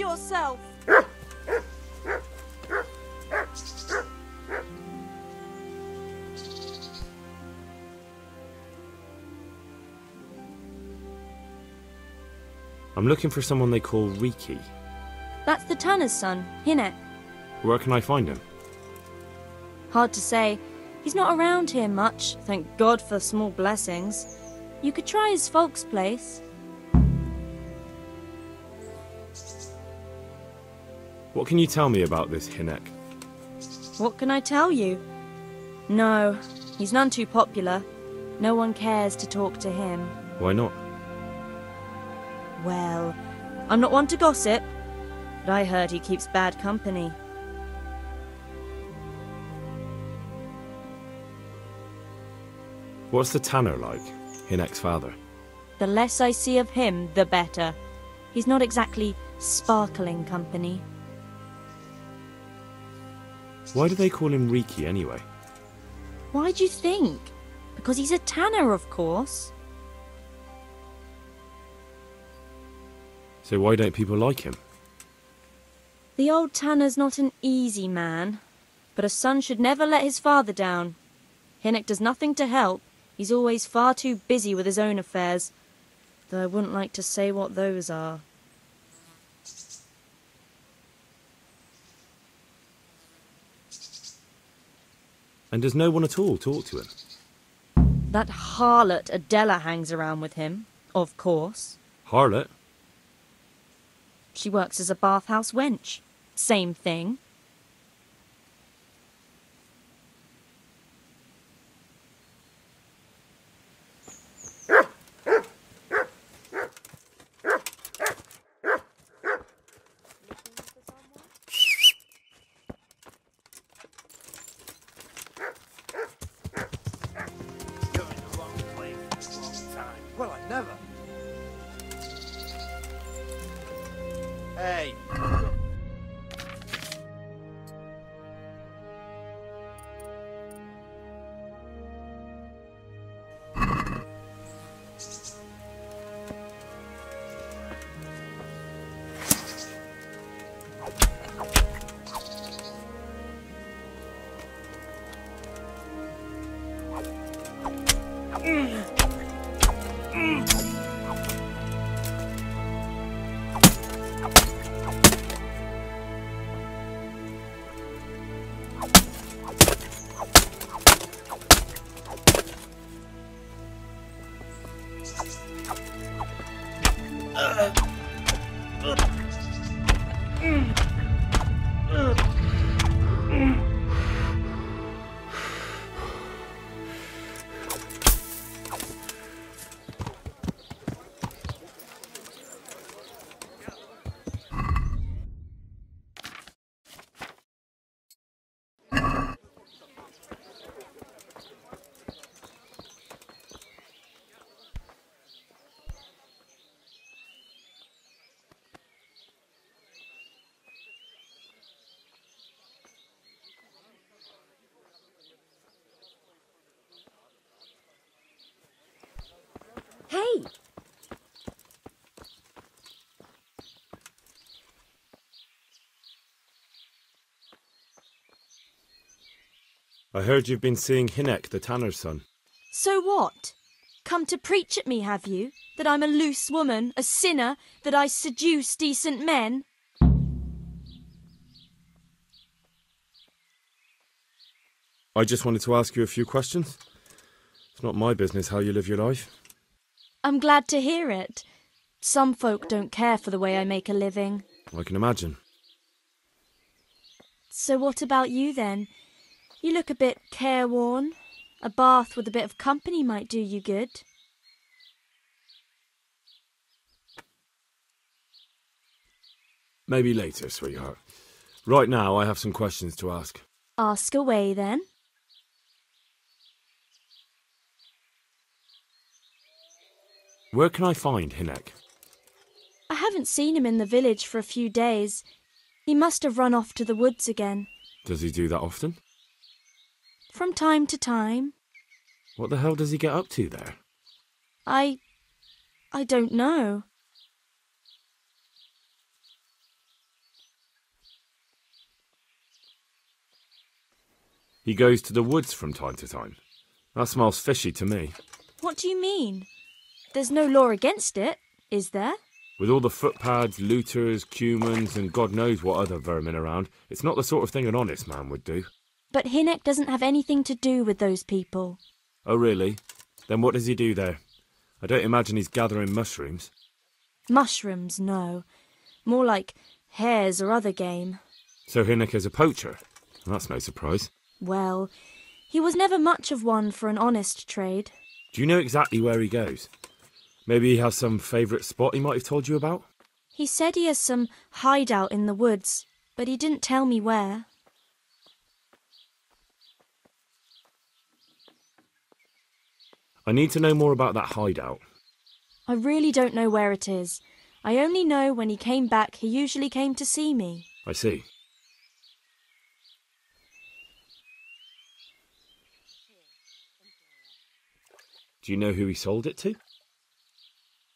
yourself. I'm looking for someone they call Riki. That's the tanner's son, Hinek. Where can I find him? Hard to say. He's not around here much, thank God for small blessings. You could try his folks' place. What can you tell me about this Hinek? What can I tell you? No, he's none too popular. No one cares to talk to him. Why not? Well, I'm not one to gossip, but I heard he keeps bad company. What's the tanner like, Hinek's father? The less I see of him, the better. He's not exactly sparkling company. Why do they call him Riki anyway? Why do you think? Because he's a tanner, of course. So why don't people like him? The old tanner's not an easy man, but a son should never let his father down. Hinek does nothing to help. He's always far too busy with his own affairs, though I wouldn't like to say what those are. And does no one at all talk to him? That harlot Adela hangs around with him, of course. Harlot? She works as a bathhouse wench. Same thing. Well, I never. Hey. Hey! I heard you've been seeing Hinek, the tanner's son. So what? Come to preach at me, have you? That I'm a loose woman, a sinner, that I seduce decent men? I just wanted to ask you a few questions. It's not my business how you live your life. I'm glad to hear it. Some folk don't care for the way I make a living. I can imagine. So what about you then? You look a bit careworn. A bath with a bit of company might do you good. Maybe later, sweetheart. Right now, I have some questions to ask. Ask away then. Where can I find Hinek? I haven't seen him in the village for a few days. He must have run off to the woods again. Does he do that often? From time to time. What the hell does he get up to there? I don't know. He goes to the woods from time to time. That smells fishy to me. What do you mean? There's no law against it, is there? With all the footpads, looters, cumans, and God knows what other vermin around, it's not the sort of thing an honest man would do. But Hynek doesn't have anything to do with those people. Oh, really? Then what does he do there? I don't imagine he's gathering mushrooms. Mushrooms, no. More like hares or other game. So Hynek is a poacher? That's no surprise. Well, he was never much of one for an honest trade. Do you know exactly where he goes? Maybe he has some favourite spot he might have told you about? He said he has some hideout in the woods, but he didn't tell me where. I need to know more about that hideout. I really don't know where it is. I only know when he came back, he usually came to see me. I see. Do you know who he sold it to?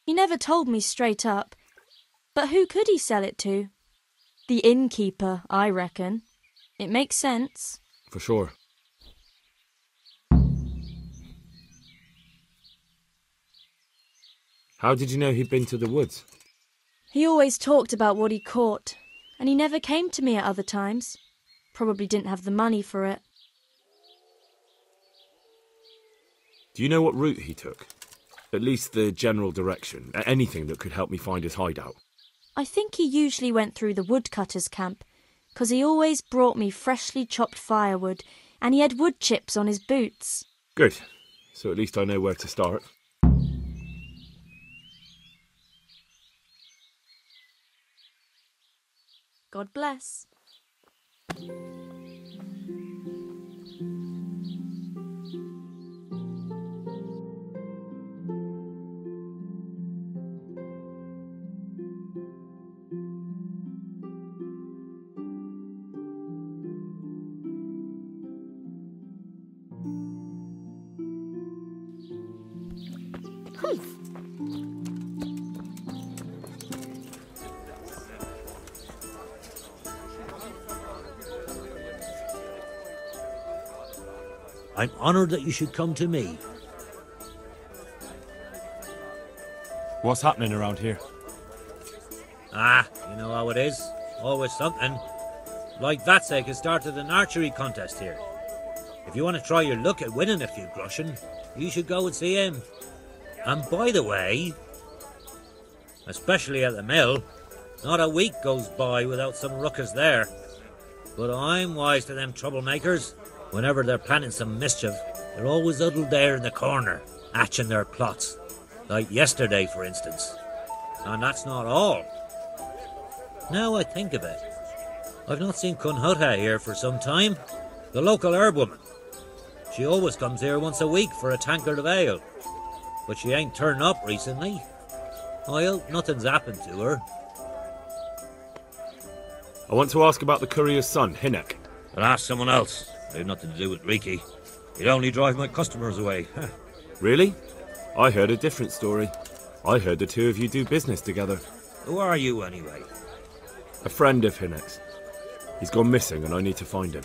He never told me straight up. But who could he sell it to? The innkeeper, I reckon. It makes sense. For sure. How did you know he'd been to the woods? He always talked about what he caught, and he never came to me at other times. Probably didn't have the money for it. Do you know what route he took? At least the general direction. Anything that could help me find his hideout. I think he usually went through the woodcutter's camp, 'cause he always brought me freshly chopped firewood, and he had wood chips on his boots. Good. So at least I know where to start. God bless. I'm honoured that you should come to me. What's happening around here? Ah, you know how it is. Always something. Like that sake has started an archery contest here. If you want to try your luck at winning a few groschen, you should go and see him. And by the way, especially at the mill, not a week goes by without some ruckus there. But I'm wise to them troublemakers. Whenever they're planning some mischief, they're always huddled there in the corner, hatching their plots. Like yesterday, for instance. And that's not all. Now I think of it, I've not seen Cunhutta here for some time. The local herb woman. She always comes here once a week for a tankard of ale. But she ain't turned up recently. I hope nothing's happened to her. I want to ask about the courier's son, Hynek. I'll ask someone else. I have nothing to do with Riki. He'd only drive my customers away. Really? I heard a different story. I heard the two of you do business together. Who are you, anyway? A friend of Hynek's. He's gone missing and I need to find him.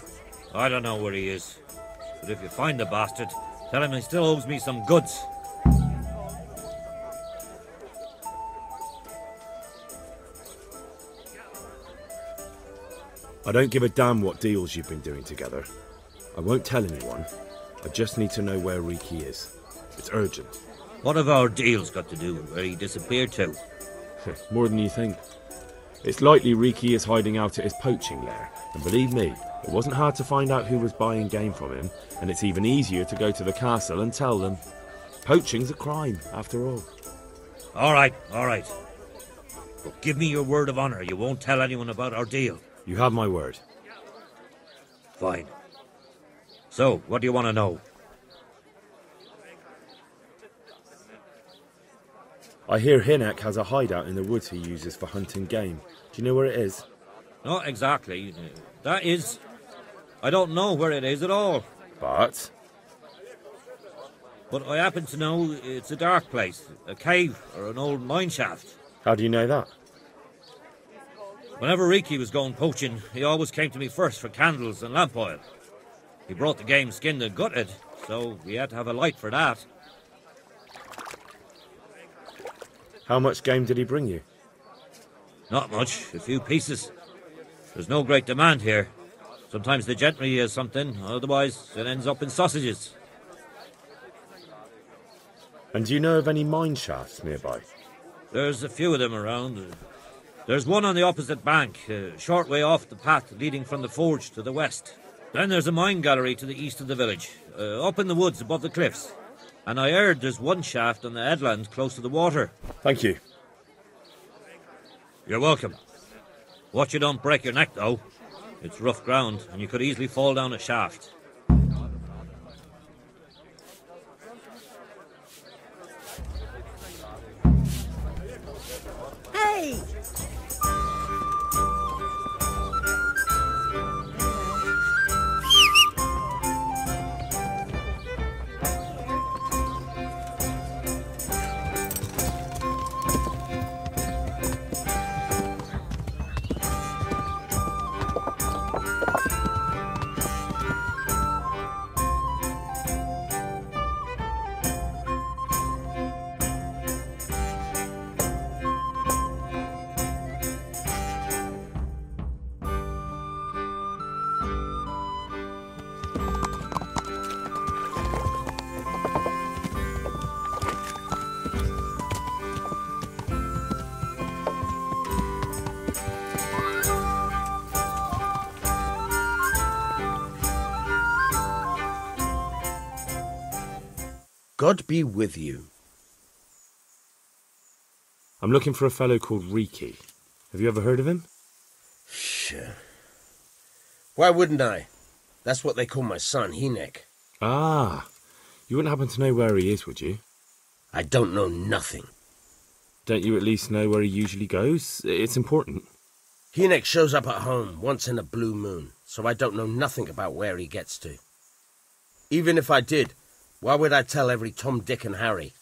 I don't know where he is. But if you find the bastard, tell him he still owes me some goods. I don't give a damn what deals you've been doing together. I won't tell anyone. I just need to know where Riki is. It's urgent. What have our deals got to do with where he disappeared to? More than you think. It's likely Riki is hiding out at his poaching lair. And believe me, it wasn't hard to find out who was buying game from him, and it's even easier to go to the castle and tell them. Poaching's a crime, after all. All right. But give me your word of honour you won't tell anyone about our deal. You have my word. Fine. So, what do you want to know? I hear Hynek has a hideout in the woods he uses for hunting game. Do you know where it is? Not exactly. That is... I don't know where it is at all. But I happen to know it's a dark place, a cave or an old mine shaft. how do you know that? Whenever Riki was going poaching, he always came to me first for candles and lamp oil. He brought the game skinned and gutted, so we had to have a light for that. How much game did he bring you? Not much, a few pieces. There's no great demand here. Sometimes the gentry has something, otherwise it ends up in sausages. And do you know of any mine shafts nearby? There's a few of them around. There's one on the opposite bank, a short way off the path leading from the forge to the west. Then there's a mine gallery to the east of the village, up in the woods above the cliffs. And I heard there's one shaft on the headland close to the water. Thank you. You're welcome. Watch you don't break your neck, though. It's rough ground, and you could easily fall down a shaft. Hey! God be with you. I'm looking for a fellow called Riki. Have you ever heard of him? Sure. Why wouldn't I? That's what they call my son, Hynek. Ah, you wouldn't happen to know where he is, would you? I don't know nothing. Don't you at least know where he usually goes? It's important. Hynek shows up at home once in a blue moon, so I don't know nothing about where he gets to. Even if I did, why would I tell every Tom, Dick and Harry?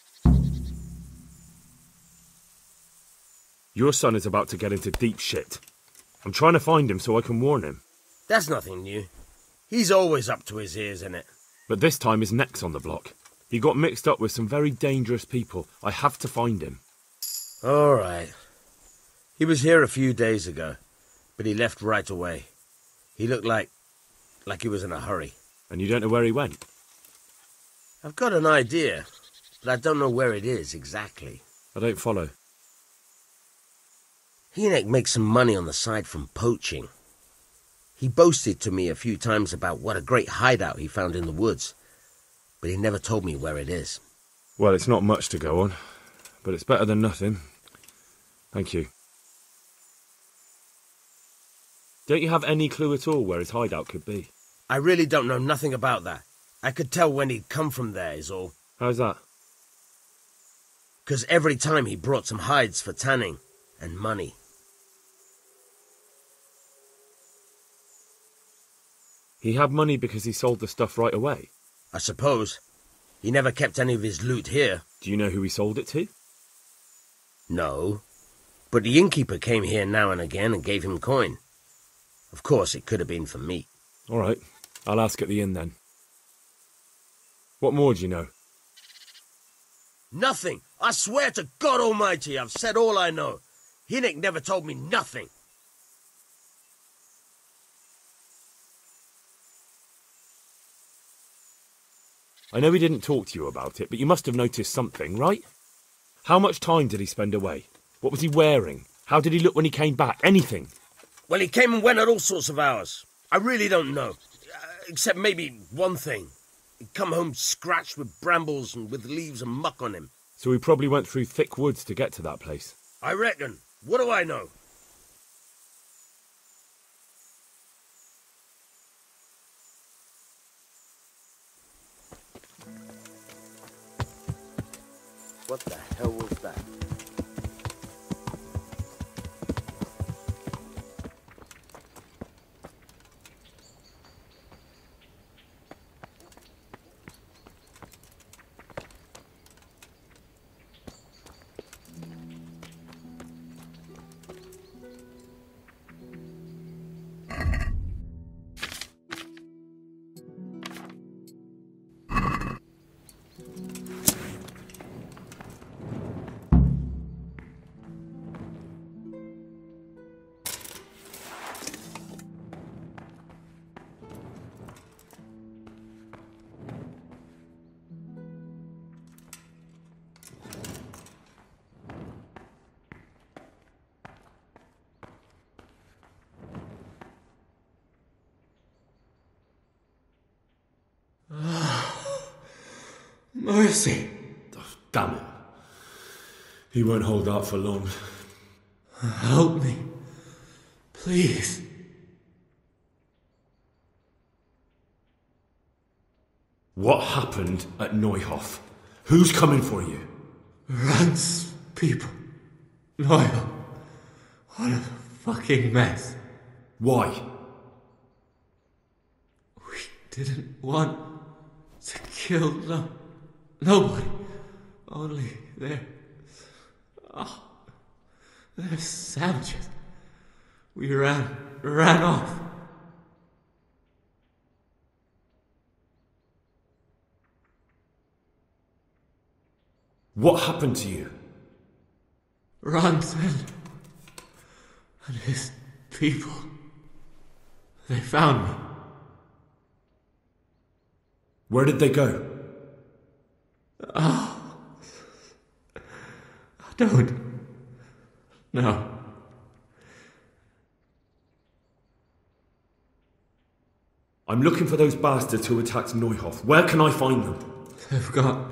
Your son is about to get into deep shit. I'm trying to find him so I can warn him. That's nothing new. He's always up to his ears in it. But this time his neck's on the block. He got mixed up with some very dangerous people. I have to find him. All right. He was here a few days ago, but he left right away. He looked like he was in a hurry. And you don't know where he went? I've got an idea, but I don't know where it is exactly. I don't follow. Hynek makes some money on the side from poaching. He boasted to me a few times about what a great hideout he found in the woods, but he never told me where it is. Well, it's not much to go on, but it's better than nothing. Thank you. Don't you have any clue at all where his hideout could be? I really don't know nothing about that. I could tell when he'd come from there, is all. How's that? 'Cause every time he brought some hides for tanning and money. He had money because he sold the stuff right away? I suppose. He never kept any of his loot here. Do you know who he sold it to? No. But the innkeeper came here now and again and gave him coin. Of course, it could have been for meat. All right. I'll ask at the inn then. What more do you know? Nothing. I swear to God Almighty, I've said all I know. Hynek never told me nothing. I know he didn't talk to you about it, but you must have noticed something, right? How much time did he spend away? What was he wearing? How did he look when he came back? Anything? Well, he came and went at all sorts of hours. I really don't know. Except maybe one thing. He'd come home scratched with brambles and with leaves and muck on him. So he probably went through thick woods to get to that place. I reckon. What do I know? What the hell was that? Mercy. Oh, damn it. He won't hold out for long. Help me. Please. What happened at Neuhof? Who's coming for you? Rance people. Noel. What a fucking mess. Why? We didn't want to kill nobody. Only they're savages. We ran off. What happened to you? Rance and his people. They found me. Where did they go? I don't know. I'm looking for those bastards who attacked Neuhof. Where can I find them? They've got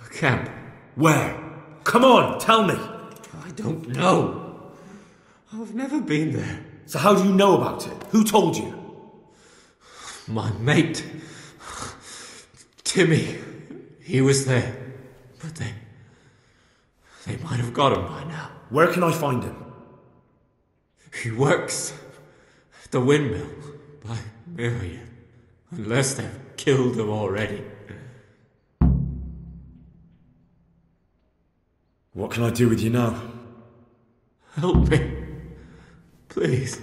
a camp. Where? Come on, tell me. I don't know. I've never been there. So how do you know about it? Who told you? My mate, Timmy, he was there. But they might have got him by now. Where can I find him? He works at the windmill by Miriam. Unless they've killed him already. What can I do with you now? Help me. Please.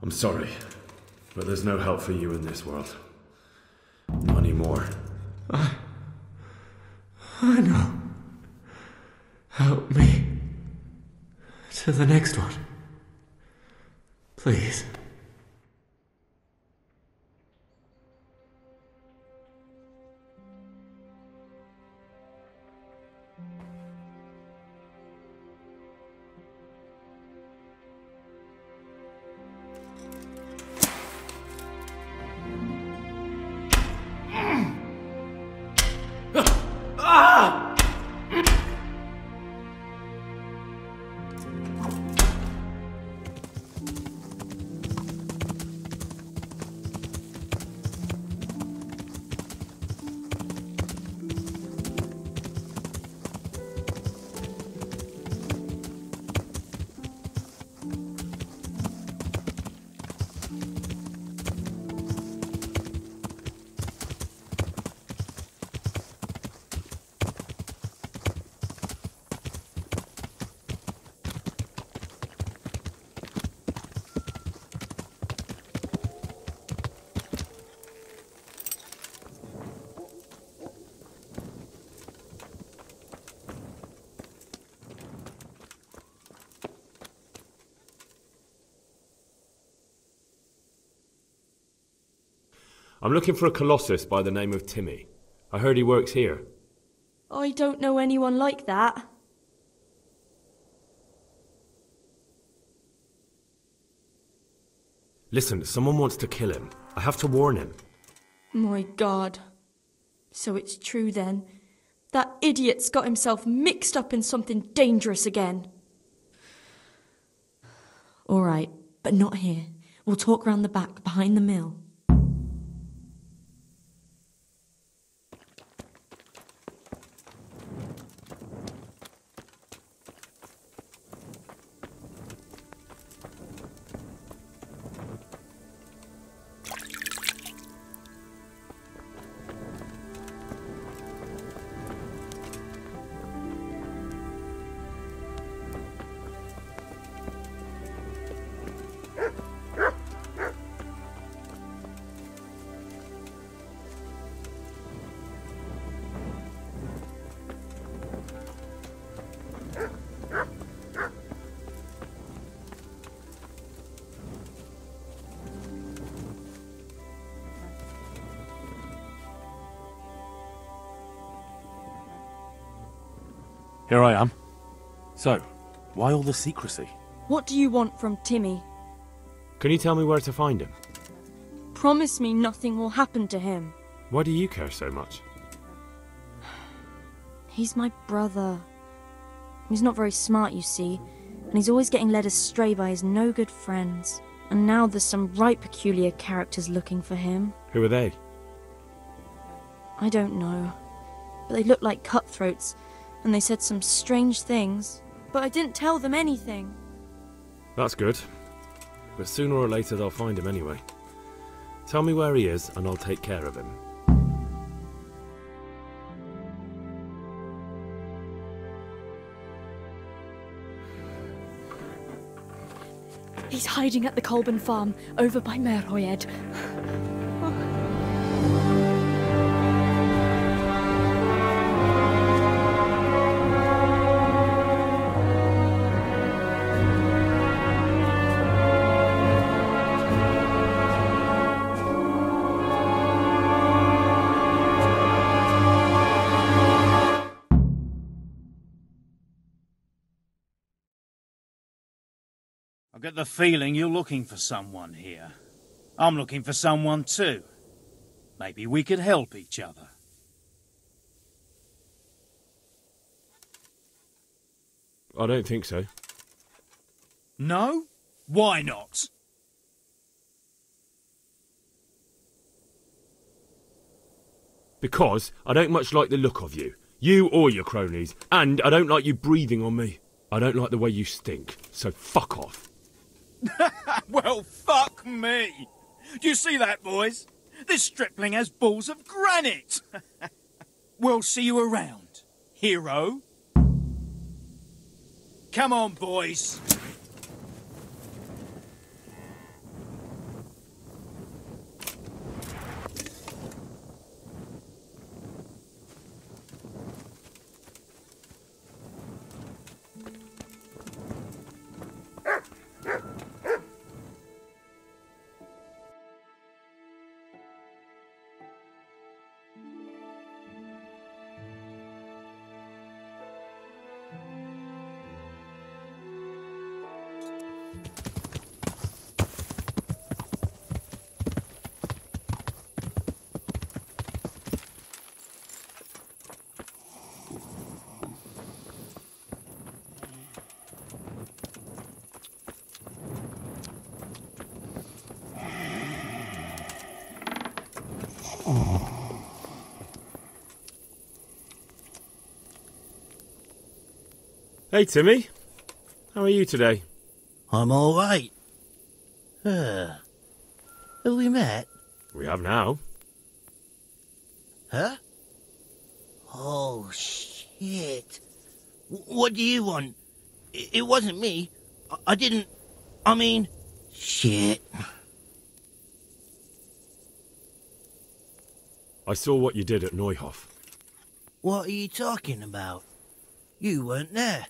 I'm sorry, but there's no help for you in this world. Not anymore. I know. Help me. To the next one. Please. I'm looking for a colossus by the name of Timmy. I heard he works here. I don't know anyone like that. Listen, someone wants to kill him. I have to warn him. My God. So it's true then. That idiot's got himself mixed up in something dangerous again. All right, but not here. We'll talk round the back, behind the mill. Here I am. So, why all the secrecy? What do you want from Timmy? Can you tell me where to find him? Promise me nothing will happen to him. Why do you care so much? He's my brother. He's not very smart, you see, and he's always getting led astray by his no-good friends. And now there's some right peculiar characters looking for him. Who are they? I don't know, but they look like cutthroats, and they said some strange things, but I didn't tell them anything. That's good. But sooner or later they'll find him anyway. Tell me where he is, and I'll take care of him. He's hiding at the Colburn farm, over by Merhoyed. I get the feeling you're looking for someone here. I'm looking for someone too. Maybe we could help each other. I don't think so. No? Why not? Because I don't much like the look of you. You or your cronies. And I don't like you breathing on me. I don't like the way you stink. So fuck off. Well, fuck me. Do you see that, boys? This stripling has balls of granite. We'll see you around, hero. Come on, boys. Hey, Timmy. How are you today? I'm all right. Have we met? We have now. Huh? Oh, shit. What do you want? It wasn't me. I didn't... I mean... Shit. I saw what you did at Neuhof. What are you talking about? You weren't there.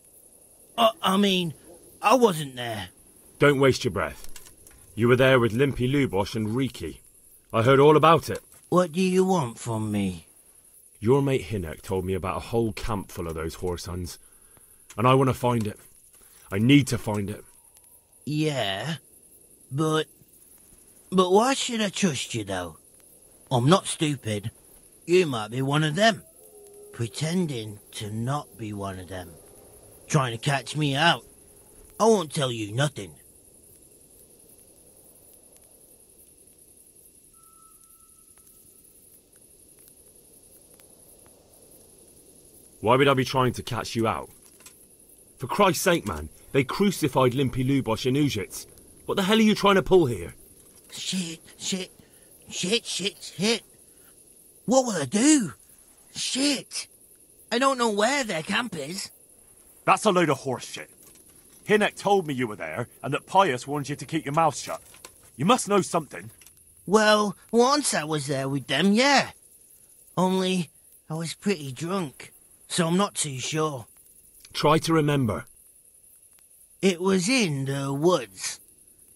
I mean, I wasn't there. Don't waste your breath. You were there with Limpy Lubosh and Riki. I heard all about it. What do you want from me? Your mate Hinek told me about a whole camp full of those horse huns. And I want to find it. I need to find it. Yeah, but why should I trust you, though? I'm not stupid. You might be one of them. Pretending to not be one of them. Trying to catch me out. I won't tell you nothing. Why would I be trying to catch you out? For Christ's sake, man, they crucified Limpy Lubosh and Ujits. What the hell are you trying to pull here? Shit. What will I do? Shit. I don't know where their camp is. That's a load of horse shit. Hinek told me you were there, and that Pius warned you to keep your mouth shut. You must know something. Well, once I was there with them, yeah. Only, I was pretty drunk, so I'm not too sure. Try to remember. It was in the woods.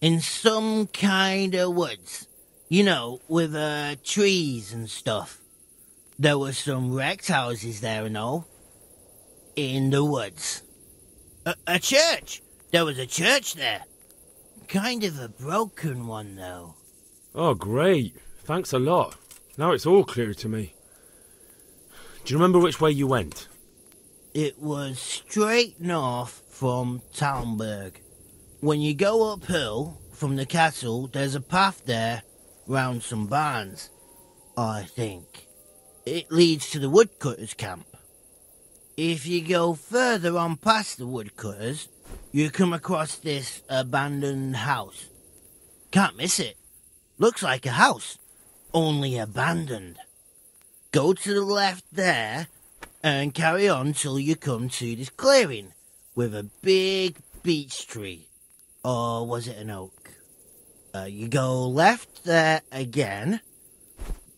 In some kind of woods. You know, with trees and stuff. There were some wrecked houses there and all. In the woods. A church! There was a church there. Kind of a broken one, though. Oh, great. Thanks a lot. Now it's all clear to me. Do you remember which way you went? It was straight north from Talmberg. When you go uphill from the castle, there's a path there round some barns, I think. It leads to the woodcutters' camp. If you go further on past the woodcutters, you come across this abandoned house. Can't miss it. Looks like a house, only abandoned. Go to the left there and carry on till you come to this clearing with a big beech tree. Or was it an oak? You go left there again.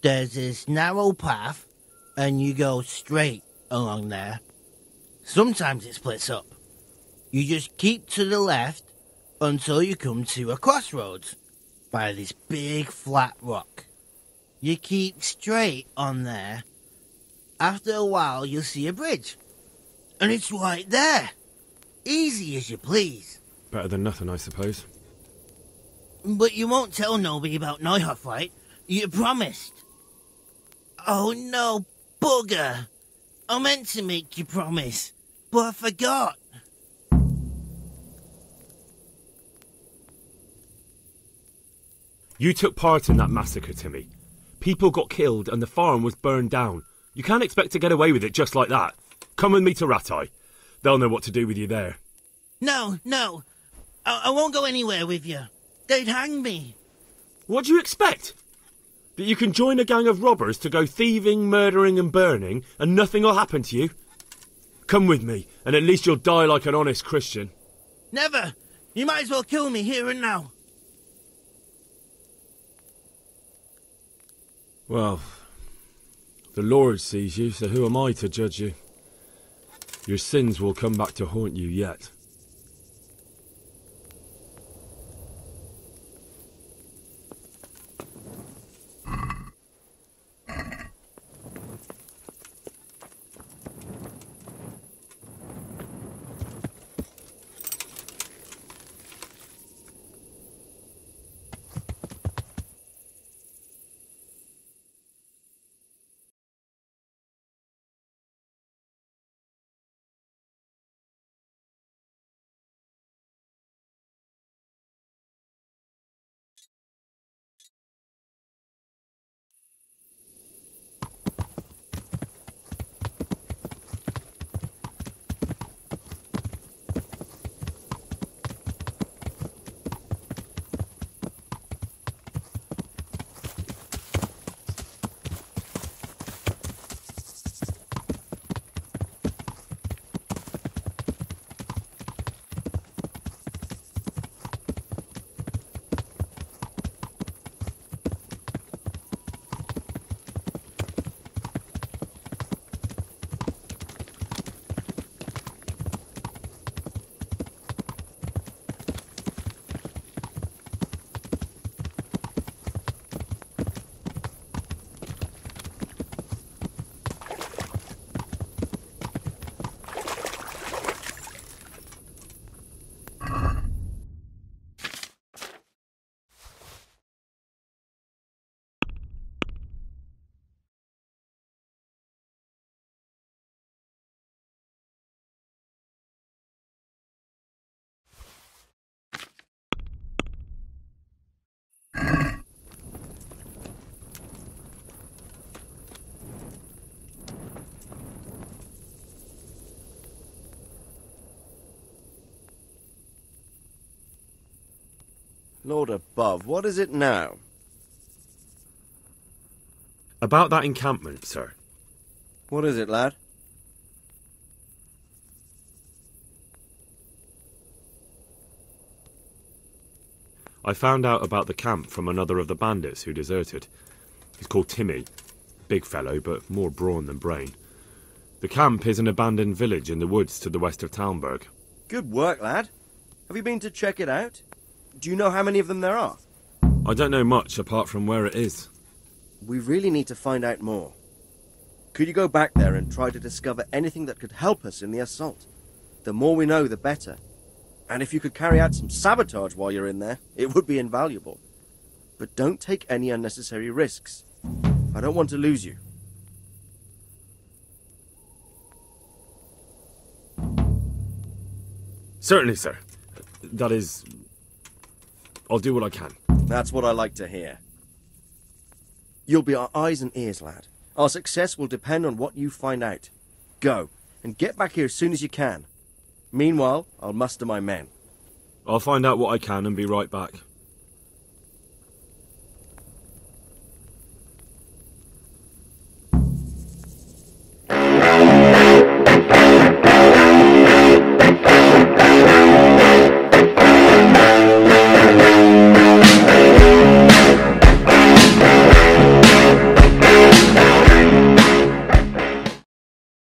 There's this narrow path and you go straight along there. Sometimes it splits up. You just keep to the left until you come to a crossroads by this big flat rock. You keep straight on there. After a while you'll see a bridge. And it's right there. Easy as you please. Better than nothing, I suppose. But you won't tell nobody about Neuhoff, right? You promised. Oh no, bugger. I meant to make you promise, but I forgot. You took part in that massacre, Timmy. People got killed and the farm was burned down. You can't expect to get away with it just like that. Come with me to Rattay. They'll know what to do with you there. No. I won't go anywhere with you. They'd hang me. What do you expect? That you can join a gang of robbers to go thieving, murdering and burning and nothing will happen to you? Come with me, and at least you'll die like an honest Christian. Never! You might as well kill me here and now. Well, the Lord sees you, so who am I to judge you? Your sins will come back to haunt you yet. Lord above, what is it now? About that encampment, sir. What is it, lad? I found out about the camp from another of the bandits who deserted. He's called Timmy. Big fellow, but more brawn than brain. The camp is an abandoned village in the woods to the west of Talmberg. Good work, lad. Have you been to check it out? Do you know how many of them there are? I don't know much apart from where it is. We really need to find out more. Could you go back there and try to discover anything that could help us in the assault? The more we know, the better. And if you could carry out some sabotage while you're in there, it would be invaluable. But don't take any unnecessary risks. I don't want to lose you. Certainly, sir. That is... I'll do what I can. That's what I like to hear. You'll be our eyes and ears, lad. Our success will depend on what you find out. Go, and get back here as soon as you can. Meanwhile, I'll muster my men. I'll find out what I can and be right back.